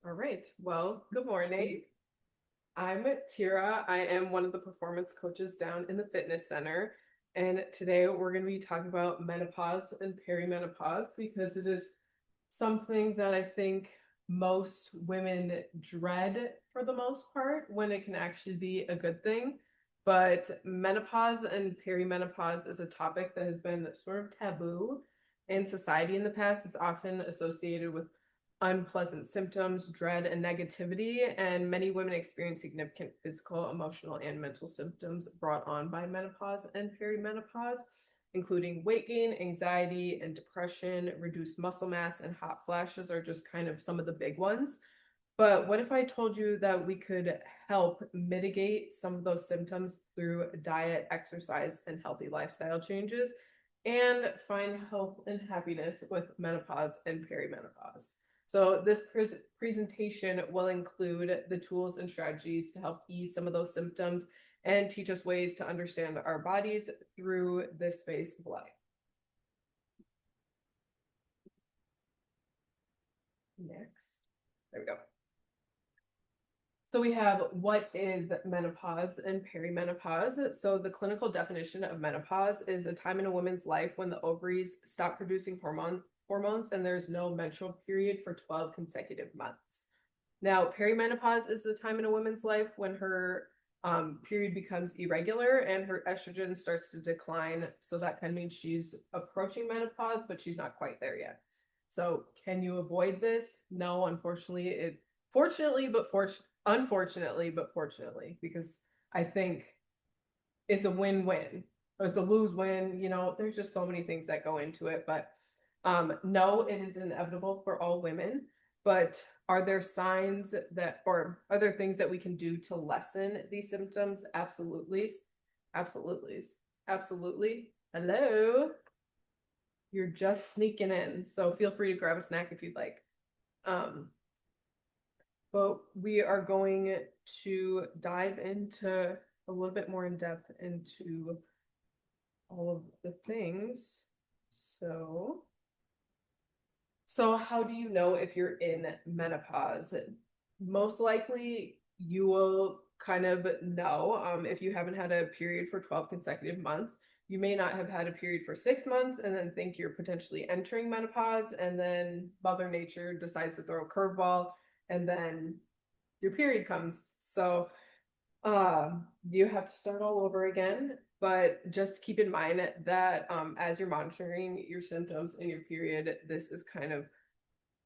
All right. Well, good morning. I'm Tira. I am one of the performance coaches down in the fitness center. And today we're going to be talking about menopause and perimenopause because it is something that I think most women dread for the most part when it can actually be a good thing. But menopause and perimenopause is a topic that has been sort of taboo in society in the past. It's often associated with unpleasant symptoms, dread, and negativity, and many women experience significant physical, emotional, and mental symptoms brought on by menopause and perimenopause, including weight gain, anxiety, and depression. Reduced muscle mass and hot flashes are just kind of some of the big ones. But what if I told you that we could help mitigate some of those symptoms through diet, exercise, and healthy lifestyle changes, and find health and happiness with menopause and perimenopause? So this presentation will include the tools and strategies to help ease some of those symptoms and teach us ways to understand our bodies through this phase of life. Next, there we go. So we have what is menopause and perimenopause. So the clinical definition of menopause is a time in a woman's life when the ovaries stop producing hormones and there's no menstrual period for 12 consecutive months. Now, perimenopause is the time in a woman's life when her period becomes irregular and her estrogen starts to decline. So that kind of means she's approaching menopause, but she's not quite there yet. So can you avoid this? No, unfortunately, unfortunately, but fortunately, because I think it's a win-win. It's a lose-win. There's just so many things that go into it. But no, it is inevitable for all women. But are there signs that, or are there things that we can do to lessen these symptoms? Absolutely. Absolutely. Absolutely. Hello. You're just sneaking in. So feel free to grab a snack if you'd like. But we are going to dive into a little bit more in depth into all of the things. So how do you know if you're in menopause? Most likely you will kind of know if you haven't had a period for 12 consecutive months. You may not have had a period for 6 months and then think you're potentially entering menopause, and then Mother Nature decides to throw a curveball and then your period comes. So you have to start all over again. But just keep in mind that as you're monitoring your symptoms in your period, this is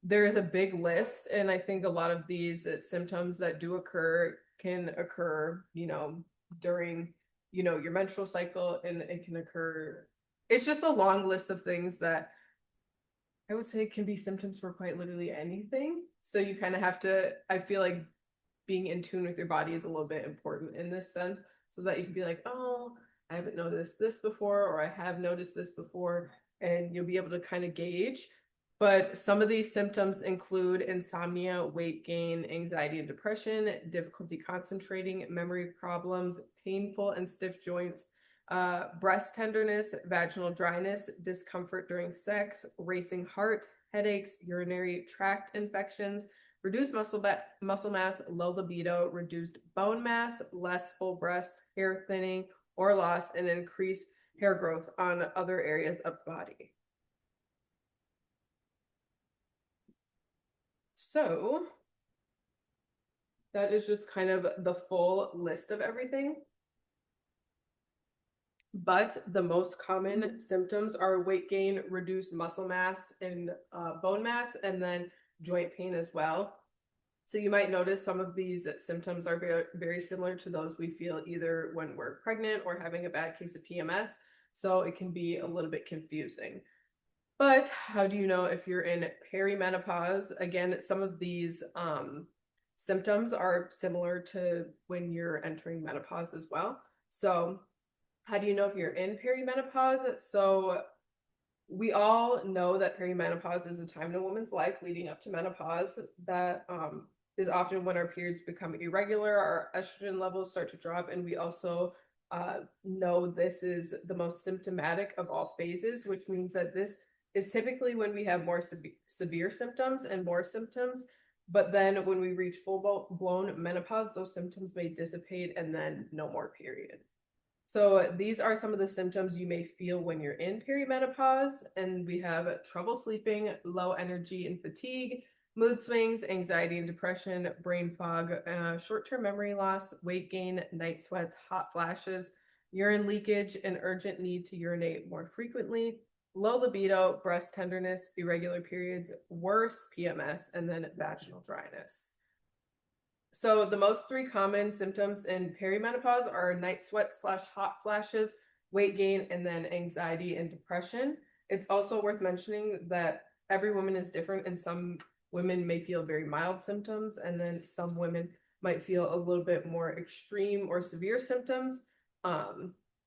there is a big list. And I think a lot of these symptoms that do occur can occur, during, your menstrual cycle, and it can occur. It's just a long list of things that I would say can be symptoms for quite literally anything. So you kind of have to, I feel like being in tune with your body is a little bit important in this sense, so that you can be like, oh, I haven't noticed this before, or I have noticed this before, and you'll be able to kind of gauge. But some of these symptoms include insomnia, weight gain, anxiety and depression, difficulty concentrating, memory problems, painful and stiff joints, breast tenderness, vaginal dryness, discomfort during sex, racing heart, headaches, urinary tract infections, reduced muscle mass, low libido, reduced bone mass, less full breast, hair thinning or loss, and increased hair growth on other areas of the body. So that is just kind of the full list of everything. But the most common symptoms are weight gain, reduced muscle mass and bone mass, and then joint pain as well. So you might notice some of these symptoms are very, very similar to those we feel either when we're pregnant or having a bad case of PMS. So it can be a little bit confusing. But how do you know if you're in perimenopause? Again, some of these symptoms are similar to when you're entering menopause as well. So how do you know if you're in perimenopause? So we all know that perimenopause is a time in a woman's life leading up to menopause that is often when our periods become irregular, our estrogen levels start to drop, and we also know this is the most symptomatic of all phases, which means that this is typically when we have more severe symptoms and more symptoms But then when we reach full-blown menopause, those symptoms may dissipate and then no more period. So these are some of the symptoms you may feel when you're in perimenopause. And we have trouble sleeping, low energy and fatigue, mood swings, anxiety and depression, brain fog, short-term memory loss, weight gain, night sweats, hot flashes, urine leakage, and urgent need to urinate more frequently, low libido, breast tenderness, irregular periods, worse PMS, and then vaginal dryness. So the most three common symptoms in perimenopause are night sweat / hot flashes, weight gain, and then anxiety and depression. It's also worth mentioning that every woman is different, and some women may feel very mild symptoms, and then some women might feel a little bit more extreme or severe symptoms,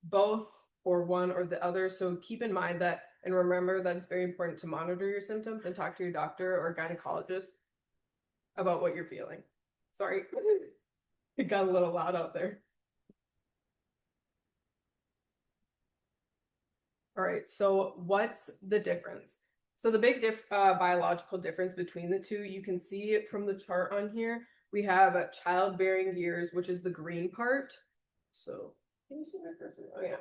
both or one or the other. So keep in mind that, and remember that it's very important to monitor your symptoms and talk to your doctor or gynecologist about what you're feeling. Sorry, it got a little loud out there. All right, so what's the difference? So the big biological difference between the two, you can see it from the chart on here. We have childbearing years, which is the green part. So can you see my cursor? Oh yeah.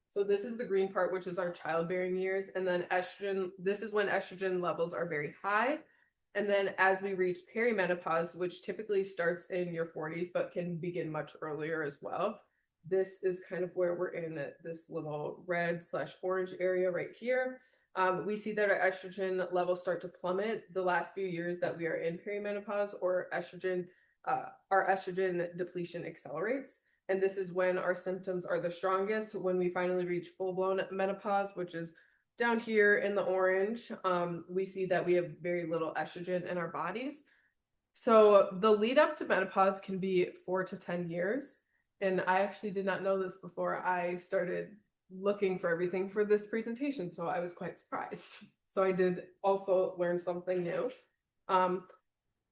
So this is the green part, which is our childbearing years. And then estrogen, this is when estrogen levels are very high. And then as we reach perimenopause, which typically starts in your 40s, but can begin much earlier as well. This is kind of where we're in this little red / orange area right here. We see that our estrogen levels start to plummet the last few years that we are in perimenopause, or our estrogen depletion accelerates. And this is when our symptoms are the strongest, when we finally reach full-blown menopause, which is down here in the orange. We see that we have very little estrogen in our bodies. So the lead up to menopause can be 4 to 10 years. And I actually did not know this before I started looking for everything for this presentation, so I was quite surprised. So I did also learn something new.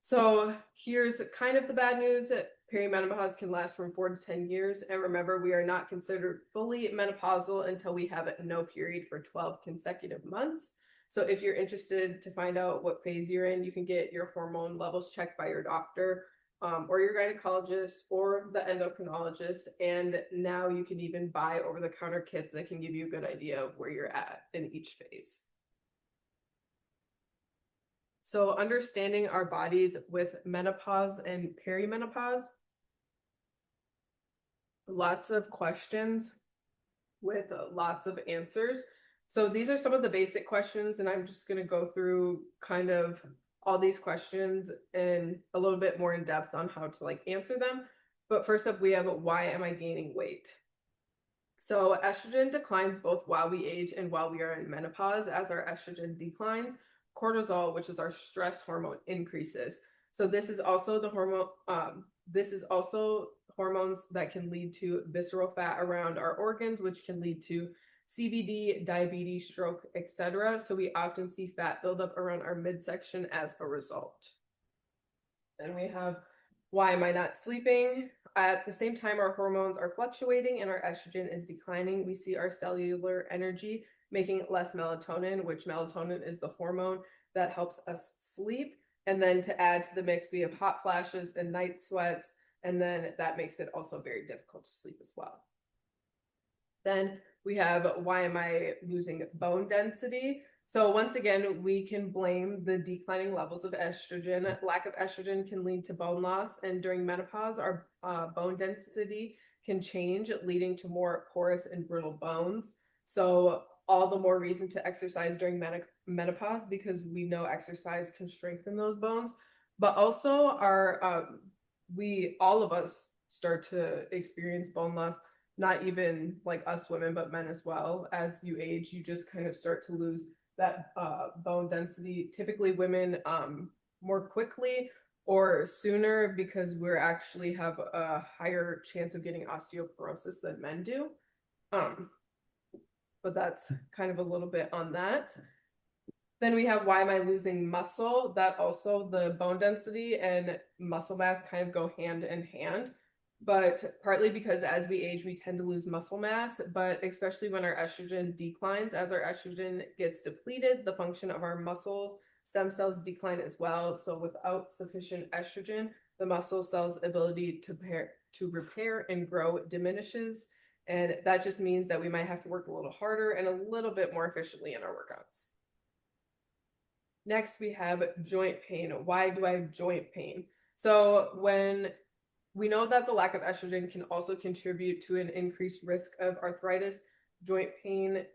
So here's kind of the bad news. Perimenopause can last from 4 to 10 years. And remember, we are not considered fully menopausal until we have no period for 12 consecutive months. So if you're interested to find out what phase you're in, you can get your hormone levels checked by your doctor, or your gynecologist or the endocrinologist. And now you can even buy over-the-counter kits that can give you a good idea of where you're at in each phase. So understanding our bodies with menopause and perimenopause. Lots of questions with lots of answers. So these are some of the basic questions, and I'm just going to go through kind of all these questions in a little bit more in depth on how to answer them. But first up, we have, why am I gaining weight? So estrogen declines both while we age and while we are in menopause. As our estrogen declines, cortisol, which is our stress hormone, increases. So this is also the hormone, hormones that can lead to visceral fat around our organs, which can lead to CVD, diabetes, stroke, etc. So we often see fat buildup around our midsection as a result. Then we have, why am I not sleeping? At the same time, our hormones are fluctuating and our estrogen is declining. We see our cellular energy making less melatonin, which melatonin is the hormone that helps us sleep. And then to add to the mix, we have hot flashes and night sweats, and then that makes it also very difficult to sleep as well. Then we have, why am I losing bone density? So once again, we can blame the declining levels of estrogen. Lack of estrogen can lead to bone loss, and during menopause, our bone density can change, leading to more porous and brittle bones. So all the more reason to exercise during menopause, because we know exercise can strengthen those bones. But also all of us start to experience bone loss, not even like us women, but men as well. As you age, you just kind of start to lose that bone density. Typically women more quickly or sooner, because we're actually have a higher chance of getting osteoporosis than men do. But that's kind of a little bit on that. Then we have, why am I losing muscle? That also, the bone density and muscle mass kind of go hand in hand, but partly because as we age, we tend to lose muscle mass, but especially when our estrogen declines. As our estrogen gets depleted, the function of our muscle stem cells decline as well. So without sufficient estrogen, the muscle cell's ability to repair and grow diminishes. And that just means that we might have to work a little harder and a little bit more efficiently in our workouts. Next, we have joint pain. Why do I have joint pain? So when we know that the lack of estrogen can also contribute to an increased risk of arthritis, joint pain,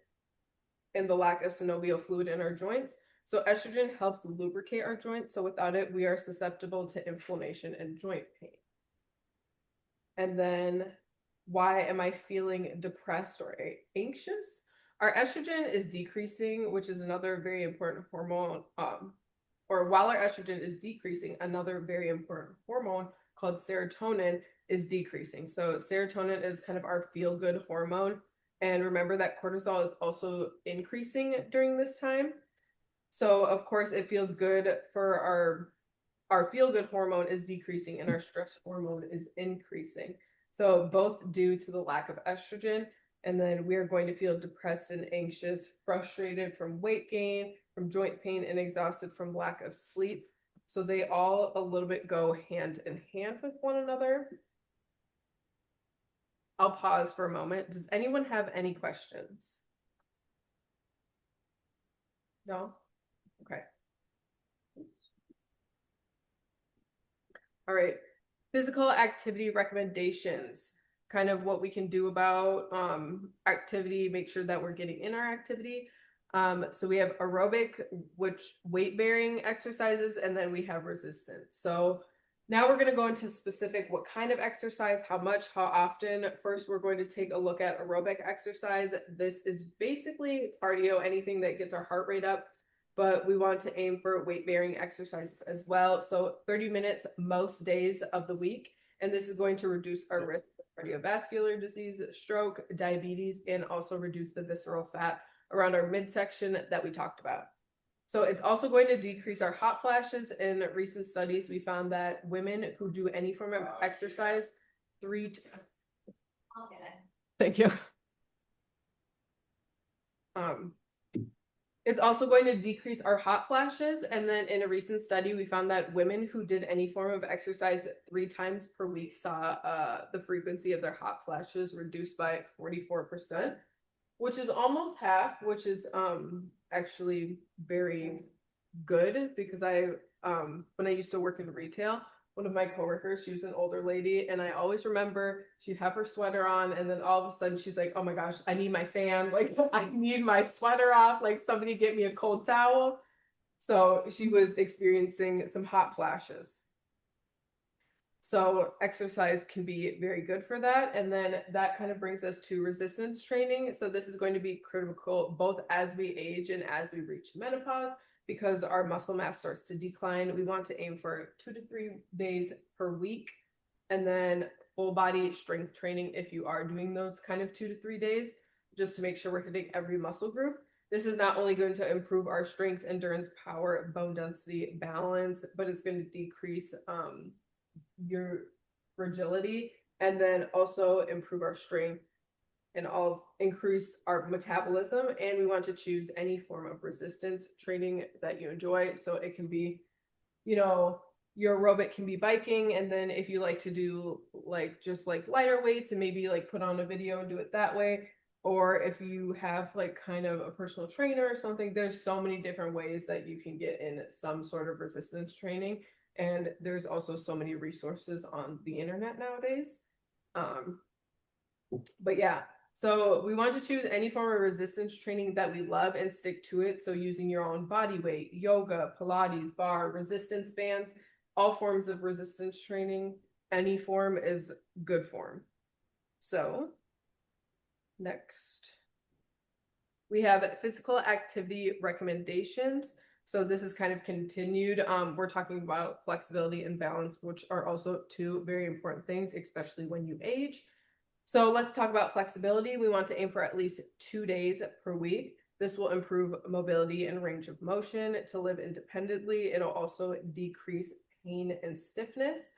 and the lack of synovial fluid in our joints. So estrogen helps lubricate our joints. So without it, we are susceptible to inflammation and joint pain. And then why am I feeling depressed or anxious? Our estrogen is decreasing, which is another very important hormone. Or while our estrogen is decreasing, another very important hormone called serotonin is decreasing. So serotonin is kind of our feel-good hormone. And remember that cortisol is also increasing during this time. So of course it feels good for our feel-good hormone is decreasing and our stress hormone is increasing. So both due to the lack of estrogen, and then we're going to feel depressed and anxious, frustrated from weight gain, from joint pain, and exhausted from lack of sleep. So they all a little bit go hand in hand with one another. I'll pause for a moment. Does anyone have any questions? No? Okay. All right. Physical activity recommendations. Kind of what we can do about activity, make sure that we're getting in our activity. So we have aerobic, which weight bearing exercises, and then we have resistance. So now we're going to go into specific what kind of exercise, how much, how often. First, we're going to take a look at aerobic exercise. This is basically cardio, anything that gets our heart rate up, but we want to aim for weight bearing exercises as well. So 30 minutes most days of the week. And this is going to reduce our risk of cardiovascular disease, stroke, diabetes, and also reduce the visceral fat around our midsection that we talked about. So it's also going to decrease our hot flashes. In recent studies, we found that women who do any form of exercise Thank you. It's also going to decrease our hot flashes. And then in a recent study, we found that women who did any form of exercise 3 times per week saw the frequency of their hot flashes reduced by 44%, which is almost half, which is actually very good because when I used to work in retail, one of my coworkers, she was an older lady, and I always remember she'd have her sweater on, and then all of a sudden she's like, oh my gosh, I need my fan. Like, I need my sweater off. Like, somebody get me a cold towel. So she was experiencing some hot flashes. So exercise can be very good for that. And then that kind of brings us to resistance training. So this is going to be critical both as we age and as we reach menopause, because our muscle mass starts to decline. We want to aim for 2 to 3 days per week, and then full body strength training if you are doing those kind of 2 to 3 days, just to make sure we're hitting every muscle group. This is not only going to improve our strength, endurance, power, bone density, balance, but it's going to decrease your fragility, and then also improve our strength and all increase our metabolism. And we want to choose any form of resistance training that you enjoy. So it can be, your aerobic can be biking. And then if you like to do just lighter weights and maybe put on a video and do it that way. Or if you have kind of a personal trainer or something, there's so many different ways that you can get in some sort of resistance training. And there's also so many resources on the internet nowadays. But yeah, so we want to choose any form of resistance training that we love and stick to it. So using your own body weight, yoga, Pilates, bar, resistance bands, all forms of resistance training, any form is good form. So next, we have physical activity recommendations. So this is kind of continued. We're talking about flexibility and balance, which are also 2 very important things, especially when you age. So let's talk about flexibility. We want to aim for at least 2 days per week. This will improve mobility and range of motion to live independently. It'll also decrease pain and stiffness.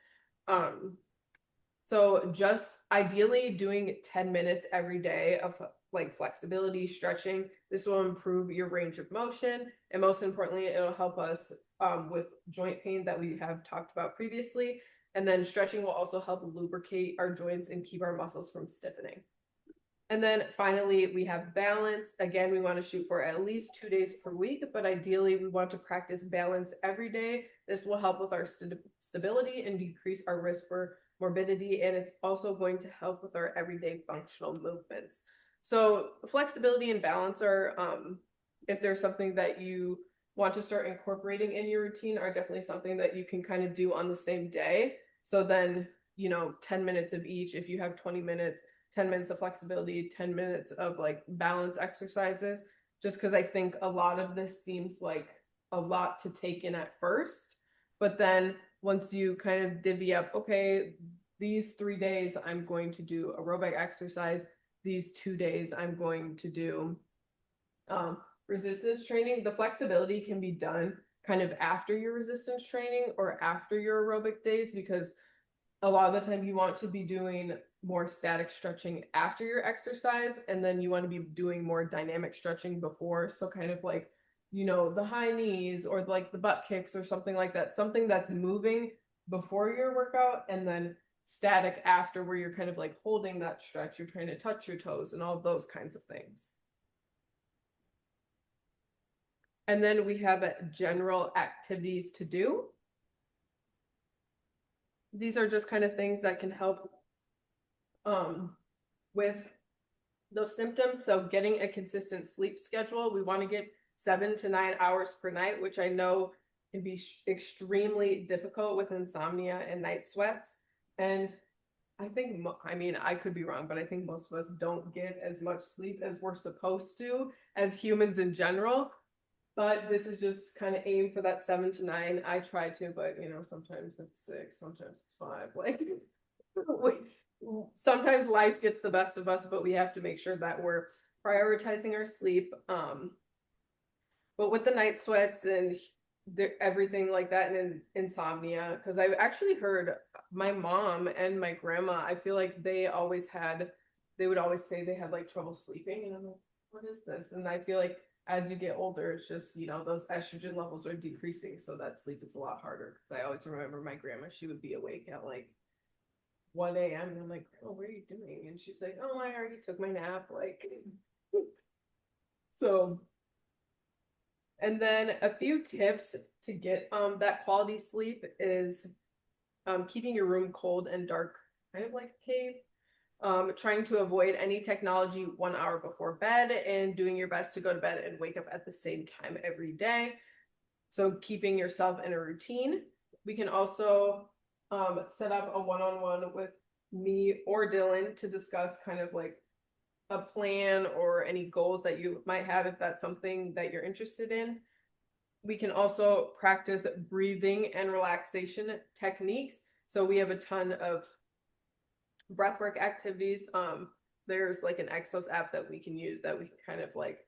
So just ideally doing 10 minutes every day of like flexibility, stretching. This will improve your range of motion. And most importantly, it'll help us with joint pain that we have talked about previously. And then stretching will also help lubricate our joints and keep our muscles from stiffening. And then finally, we have balance. Again, we want to shoot for at least 2 days per week, but ideally, we want to practice balance every day. This will help with our stability and decrease our risk for morbidity, and it's also going to help with our everyday functional movements. So, flexibility and balance are, if there's something that you want to start incorporating in your routine, are definitely something that you can kind of do on the same day. So then, 10 minutes of each, if you have 20 minutes, 10 minutes of flexibility, 10 minutes of like balance exercises, just because I think a lot of this seems like a lot to take in at first. But then once you kind of divvy up, okay, these 3 days I'm going to do aerobic exercise, these 2 days I'm going to do resistance training. The flexibility can be done kind of after your resistance training or after your aerobic days, because a lot of the time you want to be doing more static stretching after your exercise, and then you want to be doing more dynamic stretching before. So kind of like, the high knees or like the butt kicks or something like that, something that's moving before your workout, and then static after, where you're kind of like holding that stretch, you're trying to touch your toes and all those kinds of things. And then we have general activities to do. These are just kind of things that can help with those symptoms. So getting a consistent sleep schedule, we want to get 7 to 9 hours per night, which I know can be extremely difficult with insomnia and night sweats. And I think, I could be wrong, but I think most of us don't get as much sleep as we're supposed to as humans in general. But this is just kind of aim for that 7 to 9. I try to, but sometimes it's 6, sometimes it's 5. Like, sometimes life gets the best of us, but we have to make sure that we're prioritizing our sleep. But with the night sweats and everything like that, and insomnia, because I've actually heard my mom and my grandma, I feel like they would always say they had like trouble sleeping, and I'm like, what is this? And I feel like as you get older, it's just, those estrogen levels are decreasing, so that sleep is a lot harder. Because I always remember my grandma, she would be awake at like 1 a.m. and I'm like, oh, what are you doing? And she's like, oh, I already took my nap. Like, so. And then a few tips to get that quality sleep is keeping your room cold and dark, kind of like a cave. Trying to avoid any technology 1 hour before bed, and doing your best to go to bed and wake up at the same time every day. So keeping yourself in a routine. We can also set up a one-on-one with me or Dylan to discuss kind of like a plan or any goals that you might have, if that's something that you're interested in. We can also practice breathing and relaxation techniques. So we have a ton of breathwork activities. There's like an Exos app that we can use that we can kind of like,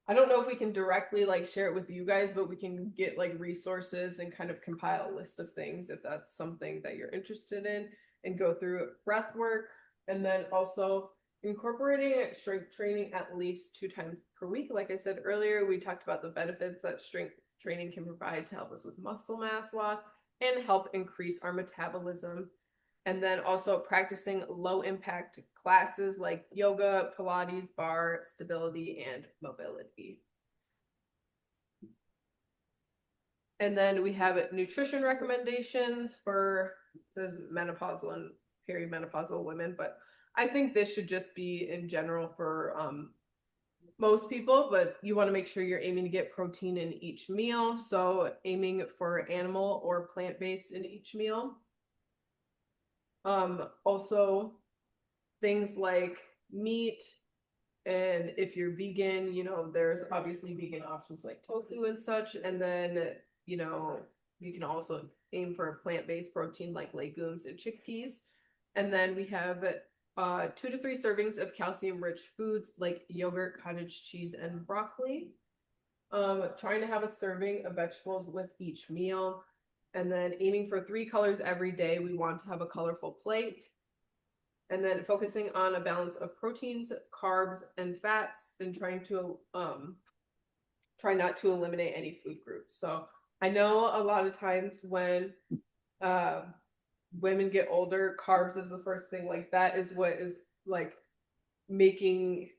I don't know if we can directly like share it with you guys, but we can get like resources and kind of compile a list of things if that's something that you're interested in, and go through breath work. And then also incorporating strength training at least 2 times per week. Like I said earlier, we talked about the benefits that strength training can provide to help us with muscle mass loss and help increase our metabolism. And then also practicing low impact classes like yoga, Pilates, bar, stability, and mobility. And then we have nutrition recommendations for, says menopausal and perimenopausal women, but I think this should just be in general for most people, but you want to make sure you're aiming to get protein in each meal. So aiming for animal or plant-based in each meal. Also things like meat, and if you're vegan, there's obviously vegan options like tofu and such. And then, you can also aim for a plant-based protein like legumes and chickpeas. And then we have 2 to 3 servings of calcium-rich foods like yogurt, cottage cheese, and broccoli. Trying to have a serving of vegetables with each meal. And then aiming for 3 colors every day. We want to have a colorful plate. And then focusing on a balance of proteins, carbs, and fats, and trying to try not to eliminate any food groups. So I know a lot of times when uh, women get older, carbs is the first thing. Like that is what is like making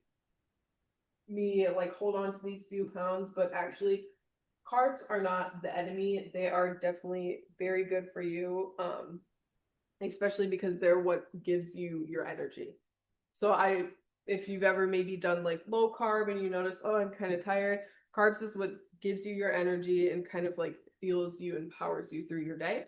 me like hold on to these few pounds, but actually carbs are not the enemy. They are definitely very good for you. Especially because they're what gives you your energy. So if you've ever maybe done like low carb and you notice, oh, I'm kind of tired, carbs is what gives you your energy and kind of like fuels you and powers you through your day.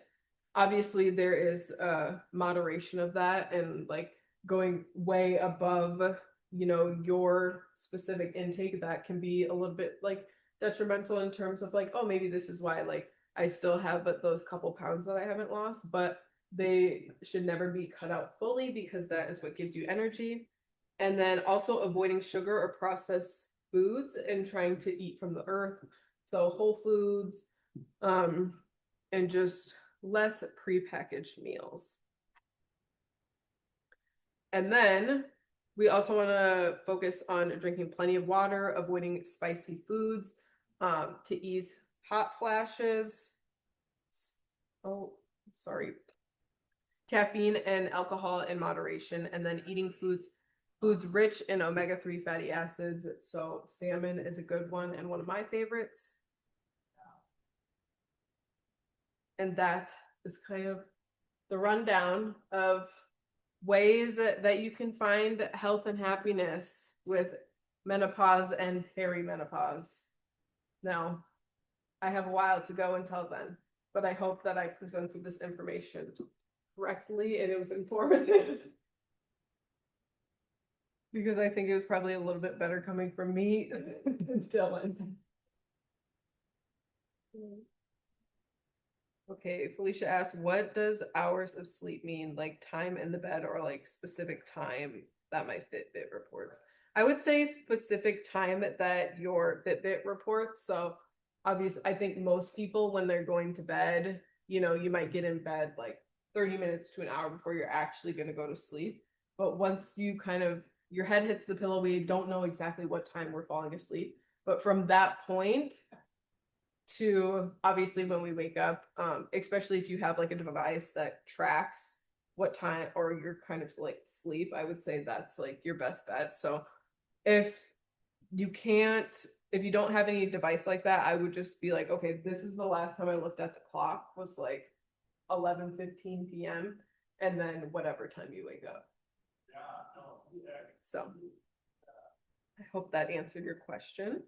Obviously, there is a moderation of that and like going way above, your specific intake that can be a little bit like detrimental in terms of like, oh, maybe this is why like I still have but those couple pounds that I haven't lost, but they should never be cut out fully because that is what gives you energy. And then also avoiding sugar or processed foods and trying to eat from the earth. So whole foods, and just less prepackaged meals. And then we also want to focus on drinking plenty of water, avoiding spicy foods, to ease hot flashes. Oh, sorry. Caffeine and alcohol in moderation, and then eating foods rich in omega-3 fatty acids. So salmon is a good one and one of my favorites. And that is kind of the rundown of ways that you can find health and happiness with menopause and perimenopause. Now, I have a while to go until then, but I hope that I presented this information correctly and it was informative. Because I think it was probably a little bit better coming from me than Dylan. Okay, Felicia asked, what does hours of sleep mean? Like time in the bed or like specific time that my Fitbit reports? I would say specific time that your Fitbit reports. So obviously, I think most people when they're going to bed, you might get in bed like 30 minutes to an hour before you're actually going to go to sleep. But once you kind of, your head hits the pillow, we don't know exactly what time we're falling asleep. But from that point, to obviously when we wake up, especially if you have like a device that tracks what time or your kind of like sleep, I would say that's like your best bet. So if if you don't have any device like that, I would just be like, okay, this is the last time I looked at the clock was like 11:15 p.m. and then whatever time you wake up. So I hope that answered your question.